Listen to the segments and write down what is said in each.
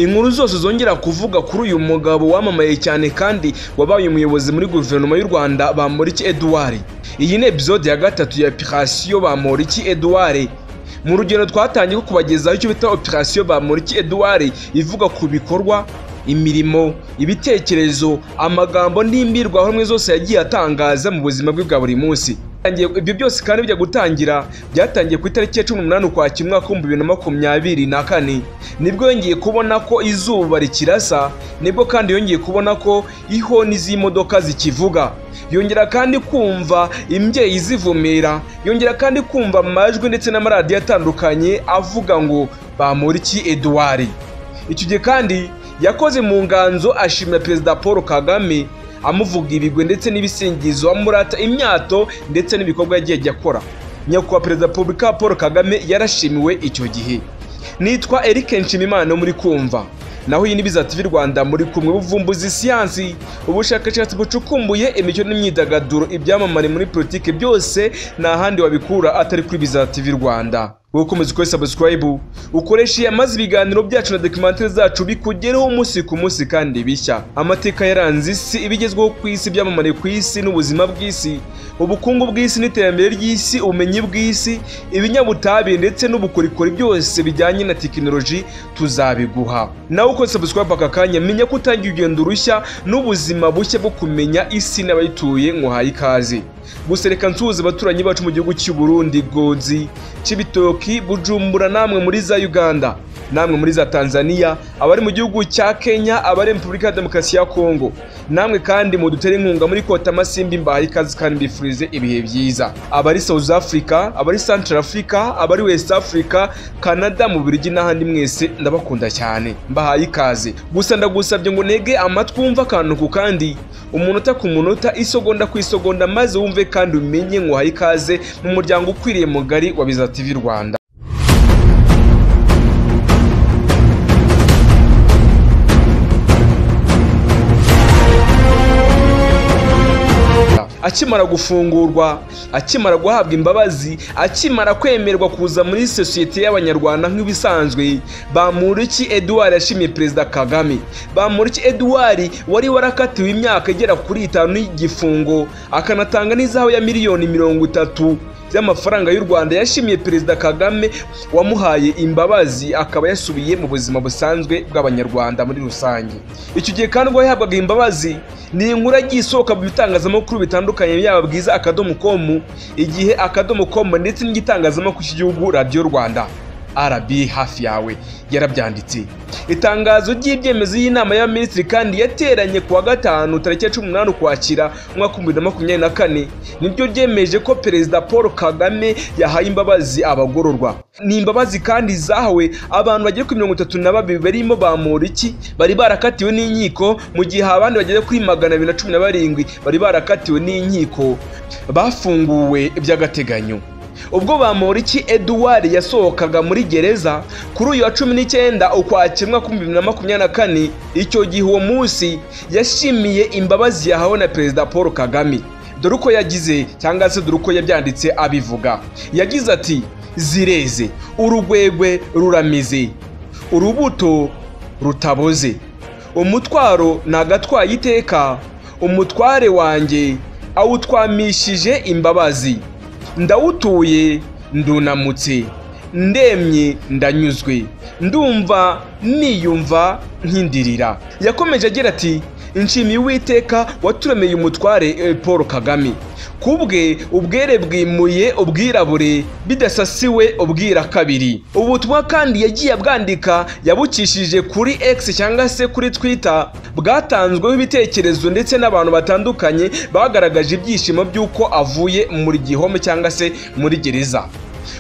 inkuru zose zongera kuvuga kuri uyu mugabo wamamaye cyane kandi wabaye umuyobozi muri guverinoma y'u Rwanda Bamporiki Edouard. Iyi ni episode ya gatatu ya Operasiyo Bamporiki Edouard. Mu rugendo twatangiye kubagezaho icyo bita Operasiyo Bamporiki Edouard ivuga ku bikorwa, imirimo, ibitekerezo, amagambo n'imbwirwaruhame zose yagiye atangaza mu buzima bwe bwa buri munsi. Ibyo byose kandi bijya gutangira byatangiye ku itariki ya 18 Ukwakira mwaka 2024 nibwo yongeye kubona ko izuba rikirasa, nibwo kandi yongeye kubona ko ihoni z'imodoka zikivuga, yongera kandi kumva imbyeyi zivumera, yongera kandi kumva amajwi ndetse n'amaradiyo atandukanye avuga ngo Bamporiki Edouard. Icyo gihe kandi yakoze mu nganzo ashimira perezida PAUL Kagame, amuvuga ibigwe ndetse n'ibisingizo, amurata imyato ndetse n'ibikorwa yagiye akora. Nyakubahwa perezida PAUL Kagame yarashimiwe icyo gihe. Nitwa Eric Nshimimana muri kumva, naho iyi ni Bizaza Rwanda muri kumwe buvumbuzi siyansi, ubushakashatsi bucukumbuye, imikino n'imyidagaduro, ibyamamare muri politique byose nta handi wabikura atari kuri Bizaza Rwanda. Ukomeze kuri subscribe, ukoreshe amazi ibiganiro byacu na documentary zacu bikugereho umunsi ku munsi kandi bishya. Amateka yaranze isi, ibigezweho ku isi, byamamare ku isi n'ubuzima bw'isi, ubukungu bw'isi n'iterambere ry'isi, ubumenyi bw'isi, ibinyabutabire ndetse n'ubukorikori byose bijyanye na tekinoloji tuzabiguha. Nawe uko subscribe akakanya menya ko utangiye urugendo rushya n'ubuzima bushya bwo kumenya isi n'abayituye nguhaye ikaze. Gusa reka nsuhuze abaturanyi bacu mu gihugu cy'u Burundi, Gozi, Cibitoki, Bujumbura, namwe muri za Uganda, namwe muri za Tanzania, abari mu gihugu cya Kenya, abari mu Repubulika ya Demokarasi ya Kongo, namwe kandi mu dutere inkunga muri Kota Masimbi, mbahaye ikaze kandi mbifurize ibihe byiza. Abari South Africa, abari Central Africa, abari West Africa, Canada, mu Bubiligi n'ahandi mwese ndabakunda cyane, mbahaye ikaze. Gusa ndagusabye ngo nege amatwi wumva akantu ku kandi, umunota ku munota, isogonda ku isogonda, maze wumve kandi umenye nguhaye ikaze mu muryango ukwiriye mugari wa Bizaza Rwanda. Akimara gufungurwa, akimara guhabwa imbabazi, akimara kwemerwa kuza muri sosiyete y'abanyarwanda nk'ibisanzwe, Bamporiki Edouard yashimiye perezida Kagame. Bamporiki Edouard wari warakatiwe imyaka igera kuri 5 y'igifungo, akanatanga n'izaho ya miliyoni 30 y'amafaranga y'u Rwanda, yashimiye perezida Kagame wamuhaye imbabazi, akaba yasubiye mu buzima busanzwe bw'abanyarwanda muri rusange. Icyo gihe kandi ngo yahabwaga imbabazi ni inkuru yagiye isohoka mu bitangazamakuru bitandukanye, yaba bwiza.com, igihe.com ndetse n'igitangazamakuru cy'igihugu Radio Rwanda RB hafi yawe yarabyanditse. Itangazo ry'ibyemezo y'inama y'abaminisitiri kandi yateranye kuwa gatanu tariki ya 18 Ukwakira mwaka 2024 nibyo ryemeje ko perezida PAUL Kagame yahaye imbabazi abagororwa. Ni imbabazi kandi zahawe abantu bagera kuri 32 barimo Bamporiki bari barakatiwe n'inkiko, mu gihe abandi bagera kuri 217 bari barakatiwe n'inkiko bafunguwe by'agateganyo. Ubwo Bamporiki Edouard yasohokaga muri gereza kuri uyu wa 19 Ukwakira mwaka 2024, icyo gihe uwo munsi yashimiye imbabazi yahawe na perezida PAUL Kagame. Dore uko yagize, cyangwa se dore uko yabyanditse abivuga. Yagize ati: zireze, urugwegwe ruramize, urubuto rutaboze, umutwaro nagatwaye iteka, umutware wanjye awutwamishije imbabazi, ndawutuye ndunamutse, ndemye ndanyuzwe, ndumva niyumva nkindirira. Yakomeje agira ati: nshimiye Uwiteka waturemeye umutware PAUL Kagame, kubwe ubwere bwimuye ubwirabure bidasasiwe ubwira kabiri. Ubutumwa kandi yagiye abwandika yabukishije kuri X cyangwa se kuri Twitter, bwatanzweho ibitekerezo ndetse n'abantu batandukanye bagaragaje ibyishimo by'uko avuye muri gihome cyangwa se muri gereza.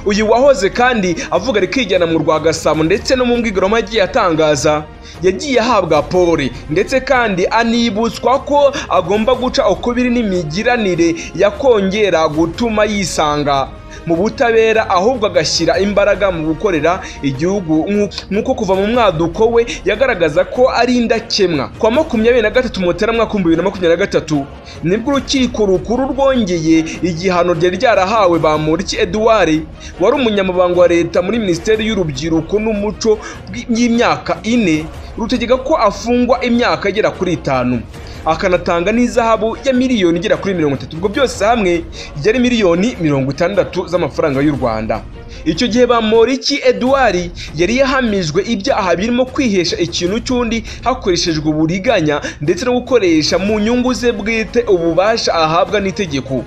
Uyu wahoze kandi avuga rikijyana mu Rwagasabo ndetse no mu mbwigiramo agiye atangaza, yagiye ahabwa pole ndetse kandi anibutswa ko agomba guca ukubiri n'imigiranire yakongera gutuma yisanga mu butabera, ahubwo agashyira imbaraga mu gukorera igihugu nk'uko kuva mu mwaduko we yagaragaza ko ari indakemwa. Kwa 23 Mutarama 2023 nibwo urukiko rukuru rwongeye igihano ryari ryarahawe Bamporiki Edouard wari umunyamabanga wa leta muri Minisiteri y'Urubyiruko n'Umuco y'imyaka 4 rutegeka ko afungwa imyaka igera kuri 5 akanatanga n'izahabu ya miliyoni igera kuri 30. Ubwo byose hamwe yari miliyoni 60 z'amafaranga y'u Rwanda. Icyo gihe Bamporiki Edouard yari yahamijwe ibyaha birimo kwihesha ikintu cy'undi hakoreshejwe uburiganya ndetse no gukoresha mu nyungu ze bwite ububasha ahabwa n'itegeko.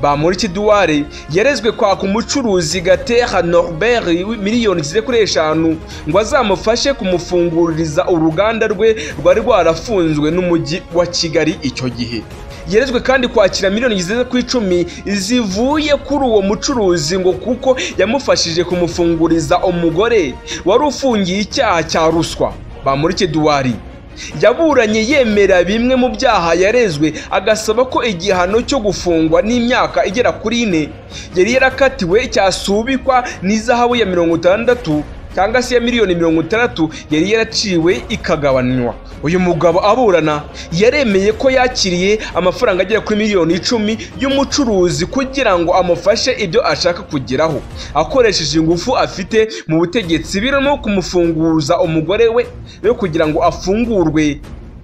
Bamporiki Edouard yarezwe kwaka umucuruzi Gatera Norbert miliyoni zigeze kuri 5 ngo azamufashe kumufunguririza uruganda rwe rwari rwarafunzwe n'umujyi wa Kigali icyo gihe. Yerezwe kandi kwakira miliyoni zigeze ku 10 zivuye kuri uwo mucuruzi ngo kuko yamufashije kumufunguriza umugore wari ufungiye icyaha cya ruswa. Bamporiki Edouard yaburanye yemera bimwe mu byaha yarezwe, agasaba ko igihano cyo gufungwa n'imyaka igera kuri 4 yari yarakatiwe cyasubikwa n'izahabu ya 60 cyangwa se ya miliyoni 60 yari yaraciwe ikagabanywa. Uyu mugabo aburana yaremeye ko yakiriye amafaranga agera kuri miliyoni 10 y'umucuruzi kugira ngo amufashe ibyo ashaka kugeraho akoresheje ingufu afite mu butegetsi birimo kumufunguza umugore we no kugira ngo afungurwe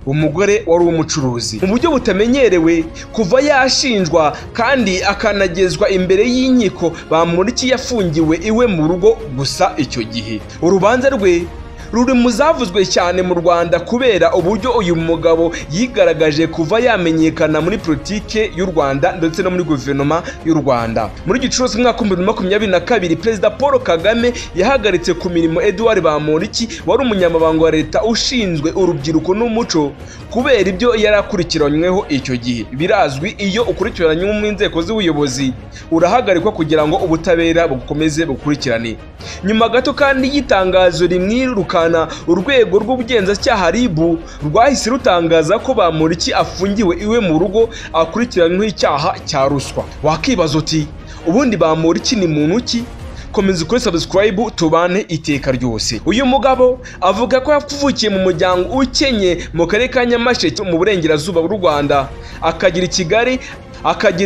umugore wari umucuruzi mu buryo butamenyerewe kuva yashinjwa kandi akanagezwa imbere y'inkiko. Bamporiki yafungiwe iwe mu rugo gusa icyo gihe. Urubanza rwe ruri muzavuzwe cyane mu Rwanda kubera uburyo uyu mugabo yigaragaje kuva yamenyekana muri politike y'u Rwanda ndetse no muri guverinoma y'u Rwanda. Muri Gicurasi mwaka 2022 Perezida PAUL Kagame yahagaritse ku mirimo Edouard Bamporiki wari umunyamabanga wa leta ushinzwe urubyiruko n'umuco kubera ibyo yarakurikiranyweho icyo gihe. Birazwi iyo ukurikiranywe mu nzego z'ubuyobozi urahagarikwa kugira ngo ubutabera bukomeze bukurikirane. Nyuma gato kandi yitangazo rimwiruka urwego rw'ubugenzacyaha RIB rwahise rutangaza ko Bamporiki afungiwe iwe mu rugo akurikiranyweho icyaha cya ruswa. Wakibaza uti ubundi Bamporiki ni muntu ki? Komeza kuri subscribe tubane iteka ryose. Uyu mugabo avuga ko yavukiye mu muryango ukenye mu karere ka Nyamasheke mu burengerazuba bw'u Rwanda, akagira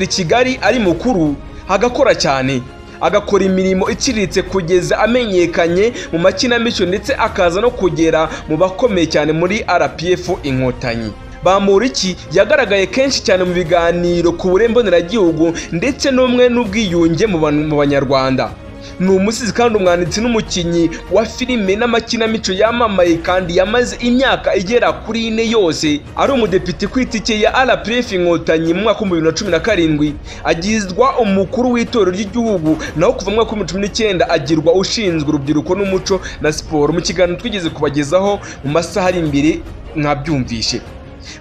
i Kigali ari mukuru, agakora cyane, agakora imirimo iciriritse kugeza amenyekanye mu makinamico ndetse akaza no kugera mu bakomeye cyane muri RPF Inkotanyi. Bamporiki yagaragaye kenshi cyane mu biganiro ku buremboneragihugu ndetse n'umwe n'ubwiyunge mu Banyarwanda. Ni umusizi kandi umwanditsi n'umukinnyi wa filime n'amakinamico yamamaye kandi yamaze imyaka igera kuri 4 yose ari umudepite ku itike ya RPF Inkotanyi mu mwaka 2017 agizwa umukuru w'itorero ry'igihugu, naho kuva mu mwaka 2019 agirwa ushinzwe urubyiruko n'umuco na siporo. Mu kiganiro twigeze kubagezaho mu masaha ari imbere mwabyumvishe.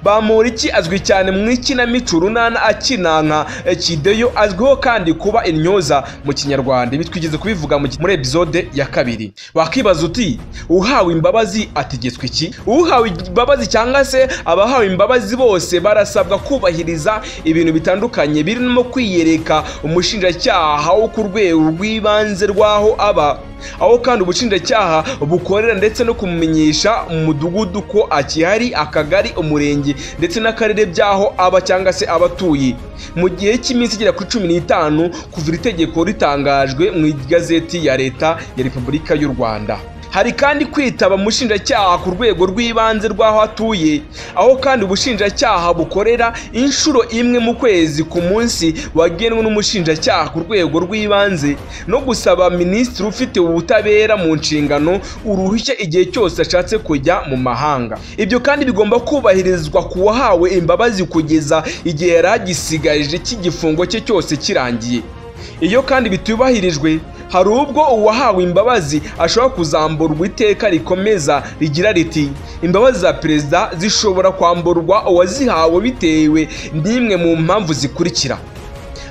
Bamporiki azwi cyane mu ikinamico runana akinanka Kideyo, azwiho kandi kuba intyoza mu Kinyarwanda. Ibi twigeze kubivuga muri episode ya 2. Wakibaza uti uhawe imbabazi ategetswe iki? Uhawe imbabazi cyangwa se abahawe imbabazi bose barasabwa kubahiriza ibintu bitandukanye birimo kwiyereka umushinjacyaha wo ku rwego rw'ibanze rwaho aba, aho kandi ubushinjacyaha bukorera ndetse no kumumenyesha umudugudu ko akihari, akagari, umurenge ndetse n'akarere byaho aba cyangwa se abatuye mu gihe cy'iminsi igera kuri 15 kuva iri tegeko ritangajwe mu igazeti ya leta ya Repubulika y'u Rwanda. Hari kandi kwitaba umushinjacyaha ku rwego rw'ibanze rw'aho atuye, aho kandi ubushinjacyaha bukorera inshuro imwe mu kwezi ku munsi wagenwe n'umushinjacyaha ku rwego rw'ibanze, no gusaba minisitiri ufite ubutabera mu nshingano uruhushya igihe cyose ashatse kujya mu mahanga. Ibyo kandi bigomba kubahirizwa ku wahawe imbabazi kugeza igihe yari agisigaje cy'igifungo cye cyose kirangiye. Iyo kandi bitubahirijwe hari ubwo uwahawe imbabazi ashobora kuzamburwa iteka rikomeza rigira riti imbabazi za perezida zishobora kwamburwa uwazihawe bitewe n'imwe mu mpamvu zikurikira: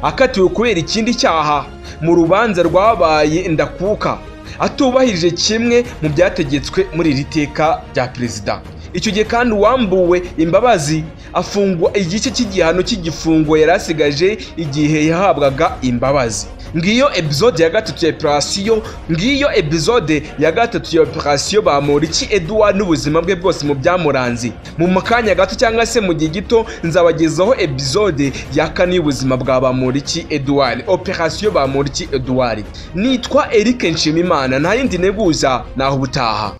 akatiwe kubera ikindi cyaha mu rubanza rwabaye ndakuka, atubahirije kimwe mu byategetswe muri iri teka rya perezida. Icyo gihe kandi uwambuwe imbabazi afungwa igice cy'igihano cy'igifungo yari asigaje igihe yahabwaga imbabazi. Ngiyo episode ya 3 ya Operasiyo, ngiyo episode ya 3 ya Operasiyo Bamporiki Edouard n'ubuzima bwe bwose mu byamuranze. Mu makanya gato cyangwa se mu gihe gito nzabagezaho episode ya 4 y'ubuzima bwa Bamporiki Edouard, Operasiyo Bamporiki Edouard. Nitwa Eric Nshimimana, nta yindi neguza naho ubutaha.